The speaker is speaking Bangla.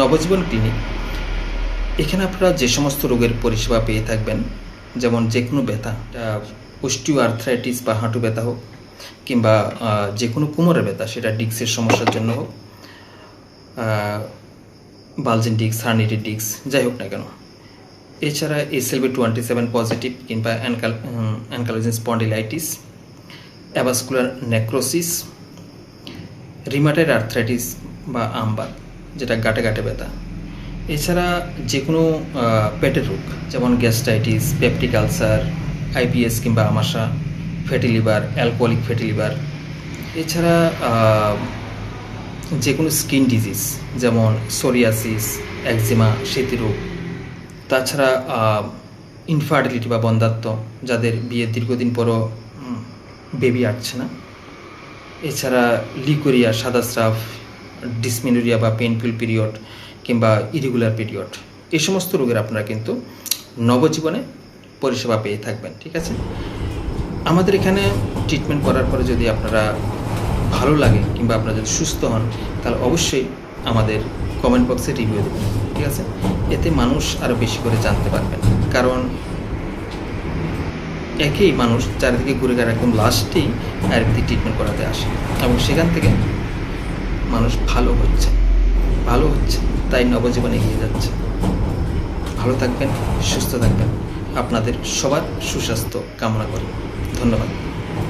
নবজীবন ক্লিনিক, এখানে আপনারা যে সমস্ত রোগের পরিষেবা পেয়ে থাকবেন, যেমন যে কোনো ব্যথা, অস্টিও আর্থ্রাইটিস বা হাঁটু ব্যথা হোক, কিংবা যে কোনো কোমরের ব্যথা, সেটা ডিস্কের সমস্যার জন্য হোক, বালজিং ডিস্ক, হার্নিটেড ডিস্ক, যাই হোক না কেন। এছাড়া SLB27 পজিটিভ কিংবা ankylosing spondylitis, অ্যাভাস্কুলার necrosis, rheumatoid arthritis বা আমবাত, যেটা গাঁটে গাঁটে ব্যথা। এছাড়া যে কোনো পেটের রোগ, যেমন গ্যাস্ট্রাইটিস, পেপটিক আলসার, IBS কিংবা আমাশা, fatty liver, alcoholic fatty liver. এছাড়া যে কোনো স্কিন ডিজিজ, যেমন সোরিয়াসিস, একজিমা, সেতিরোগ। তাছাড়া ইনফার্টিলিটি বা বন্ধ্যাত্ব, যাদের বিয়ের দীর্ঘদিন পরও বেবি আসছে না। এছাড়া লিকোরিয়া, সাদা স্রাব, ডিসমেনোরিয়া বা পেইনফুল পিরিয়ড কিংবা ইরেগুলার পিরিয়ড, এই সমস্ত রোগের আপনারা কিন্তু নবজীবনে পরিষেবা পেয়ে থাকবেন। ঠিক আছে, আমাদের এখানে ট্রিটমেন্ট করার পরে যদি আপনারা ভালো লাগে কিংবা আপনারা যদি সুস্থ হন, তাহলে অবশ্যই আমাদের কমেন্ট বক্সে রিভিউ দেবেন। ঠিক আছে, এতে মানুষ আরও বেশি করে জানতে পারবেন। কারণ একই মানুষ চারিদিকে ঘুরে ঘুরে একদম লাস্টেই আয়ুর্বেদিক ট্রিটমেন্ট করাতে আসে, এবং সেখান থেকে মানুষ ভালো হচ্ছে, তাই নবজীবন এগিয়ে যাচ্ছে। ভালো থাকবেন, সুস্থ থাকবেন। আপনাদের সবার সুস্বাস্থ্য কামনা করি। ধন্যবাদ।